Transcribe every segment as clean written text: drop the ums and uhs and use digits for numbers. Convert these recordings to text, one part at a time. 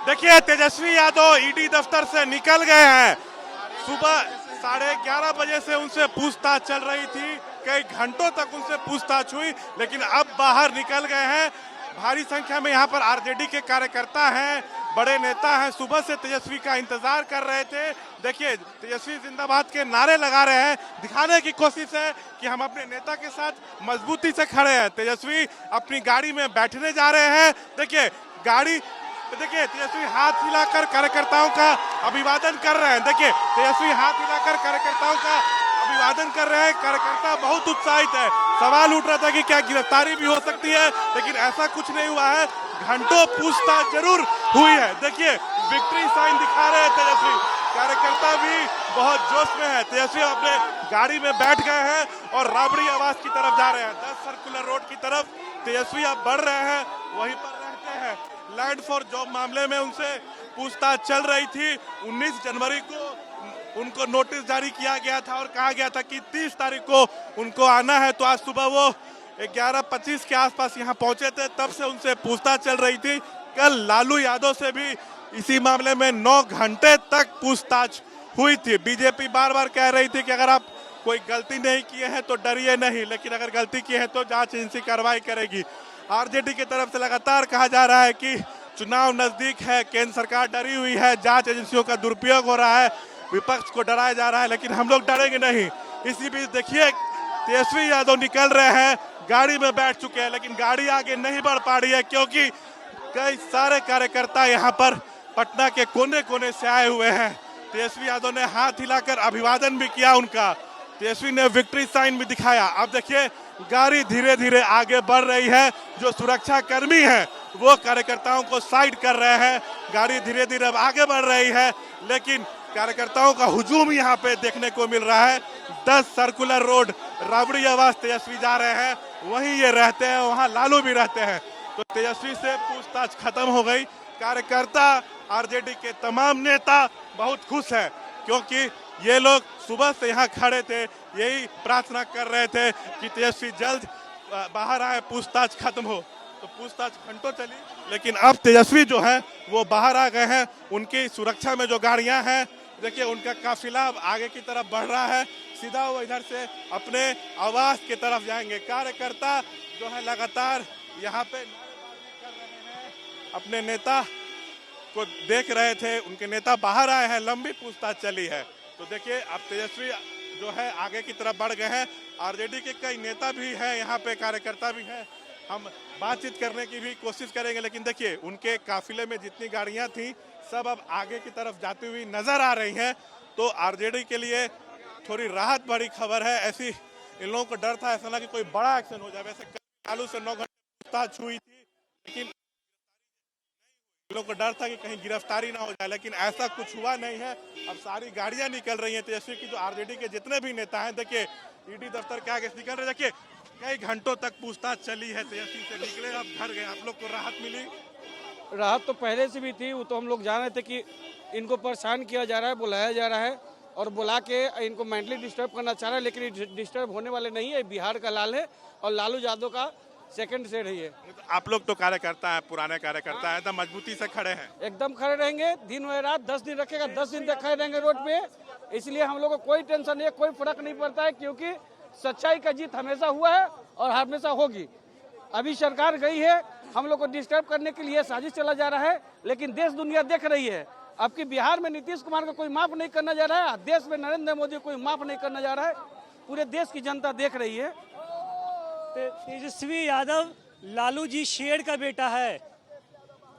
देखिए तेजस्वी यादव ईडी दफ्तर से निकल गए हैं। सुबह 11:30 बजे से उनसे पूछताछ चल रही थी, कई घंटों तक उनसे पूछताछ हुई, लेकिन अब बाहर निकल गए हैं। भारी संख्या में यहाँ पर आरजेडी के कार्यकर्ता हैं, बड़े नेता हैं, सुबह से तेजस्वी का इंतजार कर रहे थे। देखिए तेजस्वी जिंदाबाद के नारे लगा रहे हैं, दिखाने की कोशिश है कि हम अपने नेता के साथ मजबूती से खड़े हैं। तेजस्वी अपनी गाड़ी में बैठने जा रहे हैं। देखिए तेजस्वी हाथ हिलाकर कार्यकर्ताओं का अभिवादन कर रहे हैं। देखिए तेजस्वी हाथ हिलाकर कार्यकर्ताओं का अभिवादन कर रहे हैं। कार्यकर्ता बहुत उत्साहित है। सवाल उठ रहा था कि क्या गिरफ्तारी भी हो सकती है, लेकिन ऐसा कुछ नहीं हुआ है। घंटों पूछताछ जरूर हुई है। देखिए विक्ट्री साइन दिखा रहे हैं तेजस्वी, कार्यकर्ता भी बहुत जोश में है। तेजस्वी अपने गाड़ी में बैठ गए हैं और राबड़ी आवास की तरफ जा रहे हैं। 10 सर्कुलर रोड की तरफ तेजस्वी अब बढ़ रहे हैं, वहीं पर रहते हैं। लैंड फॉर जॉब मामले में उनसे पूछताछ चल रही थी। 19 जनवरी को उनको नोटिस जारी किया गया था और कहा गया था कि 30 तारीख को उनको आना है। तो आज सुबह वो 11:25 के आसपास यहाँ पहुंचे थे, तब से उनसे पूछताछ चल रही थी। कल लालू यादव से भी इसी मामले में 9 घंटे तक पूछताछ हुई थी। बीजेपी बार बार कह रही थी कि अगर आप कोई गलती नहीं किए हैं तो डरिए नहीं, लेकिन अगर गलती की है तो जांच एजेंसी कार्रवाई करेगी। आरजेडी की तरफ से लगातार कहा जा रहा है कि चुनाव नजदीक है, केंद्र सरकार डरी हुई है, जांच एजेंसियों का दुरुपयोग हो रहा है, विपक्ष को डराया जा रहा है, लेकिन हम लोग डरेंगे नहीं। इसी बीच देखिए तेजस्वी यादव निकल रहे हैं, गाड़ी में बैठ चुके हैं, लेकिन गाड़ी आगे नहीं बढ़ पा रही है क्योंकि कई सारे कार्यकर्ता यहाँ पर पटना के कोने कोने से आए हुए हैं। तेजस्वी यादव ने हाथ हिलाकर अभिवादन भी किया उनका। तेजस्वी ने विक्ट्री साइन भी दिखाया। अब देखिए गाड़ी धीरे धीरे आगे बढ़ रही है। जो सुरक्षा कर्मी हैं वो कार्यकर्ताओं को साइड कर रहे हैं। गाड़ी धीरे धीरे अब आगे बढ़ रही है, लेकिन कार्यकर्ताओं का हुजूम यहाँ पे देखने को मिल रहा है। 10 सर्कुलर रोड राबड़ी आवास तेजस्वी जा रहे हैं, वहीं ये रहते हैं, वहाँ लालू भी रहते हैं। तो तेजस्वी से पूछताछ खत्म हो गई। कार्यकर्ता आरजेडी के तमाम नेता बहुत खुश हैं क्योंकि ये लोग सुबह से यहाँ खड़े थे, यही प्रार्थना कर रहे थे कि तेजस्वी जल्द बाहर आए, पूछताछ खत्म हो। तो पूछताछ घंटों चली, लेकिन अब तेजस्वी जो है वो बाहर आ गए हैं। उनकी सुरक्षा में जो गाड़ियां हैं, देखिए उनका काफिला अब आगे की तरफ बढ़ रहा है। सीधा वो इधर से अपने आवास की तरफ जाएंगे। कार्यकर्ता जो है लगातार यहाँ पे नारेबाजी कर रहे हैं, अपने नेता को देख रहे थे। उनके नेता बाहर आए हैं, लंबी पूछताछ चली है। तो देखिए अब तेजस्वी जो है आगे की तरफ बढ़ गए हैं। आरजेडी के कई नेता भी हैं यहाँ पे, कार्यकर्ता भी हैं। हम बातचीत करने की भी कोशिश करेंगे, लेकिन देखिए उनके काफिले में जितनी गाड़ियां थी सब अब आगे की तरफ जाती हुई नजर आ रही हैं। तो आरजेडी के लिए थोड़ी राहत भरी खबर है। ऐसी इन लोगों को डर था ऐसा ना कि कोई बड़ा एक्शन हो जाए। वैसे लालू से 9 घंटे पूछताछ हुई थी, लेकिन लोगों को डर था कि कहीं गिरफ्तारी ना हो जाए, लेकिन ऐसा कुछ हुआ नहीं है। अब सारी गाड़ियां निकल रही हैं तेजस्वी की। जो आरजेडी के जितने भी नेता हैं, देखिए ईडी दफ्तर के आगे निकल रहे। देखिए कई घंटों तक पूछताछ चली है, तेजस्वी से निकले, अब घर गए। आप लोग को राहत मिली? राहत तो पहले से भी थी, वो तो हम लोग जान रहे थे कि इनको परेशान किया जा रहा है, बुलाया जा रहा है और बुला के इनको मेंटली डिस्टर्ब करना चाह रहा है, लेकिन डिस्टर्ब होने वाले नहीं है। बिहार का लाल है और लालू यादव का सेकंड सेड है ये। आप लोग तो कार्यकर्ता हैं, पुराने कार्यकर्ता हैं, एकदम मजबूती से खड़े हैं। एकदम खड़े रहेंगे, दिन व रात 10 दिन रखेगा, 10 दिन तक खड़े रहेंगे रोड पे। इसलिए हम लोग को कोई टेंशन नहीं है, कोई फर्क नहीं पड़ता है, क्योंकि सच्चाई का जीत हमेशा हुआ है और हमेशा होगी। अभी सरकार गई है, हम लोग को डिस्टर्ब करने के लिए साजिश चला जा रहा है, लेकिन देश दुनिया देख रही है। अब की बिहार में नीतीश कुमार को कोई माफ नहीं करना जा रहा है, देश में नरेंद्र मोदी को कोई माफ नहीं करना जा रहा है। पूरे देश की जनता देख रही है। तेजस्वी यादव लालू जी शेर का बेटा है,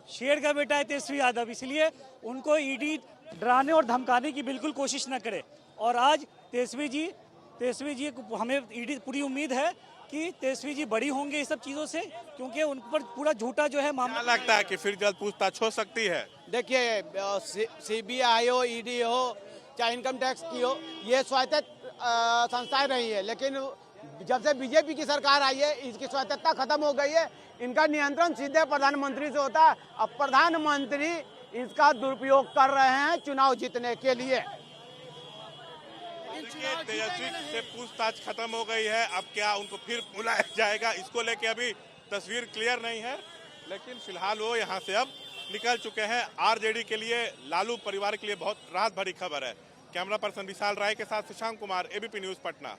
शेर का बेटा है तेजस्वी यादव, इसलिए उनको ईडी डराने और धमकाने की बिल्कुल कोशिश न करे। और आज तेजस्वी जी हमें ईडी पूरी उम्मीद है कि तेजस्वी जी बड़ी होंगे इस सब चीज़ों से, क्योंकि उन पर पूरा झूठा जो है मामला लगता है कि फिर जल्द पूछताछ हो सकती है। देखिए सीबीआई हो, ईडी हो, चाहे इनकम टैक्स की हो, ये स्वायत्त संस्थाएं रही है, लेकिन जब से बीजेपी की सरकार आई है इसकी स्वायत्तता खत्म हो गई है। इनका नियंत्रण सीधे प्रधानमंत्री से होता है। अब प्रधानमंत्री इसका दुरुपयोग कर रहे हैं चुनाव जीतने के लिए। तेजस्वी से पूछताछ खत्म हो गई है, अब क्या उनको फिर बुलाया जाएगा इसको लेके अभी तस्वीर क्लियर नहीं है, लेकिन फिलहाल वो यहाँ से अब निकल चुके हैं। आरजेडी के लिए, लालू परिवार के लिए बहुत राहत भरी खबर है। कैमरा पर्सन विशाल राय के साथ शशांक कुमार, एबीपी न्यूज पटना।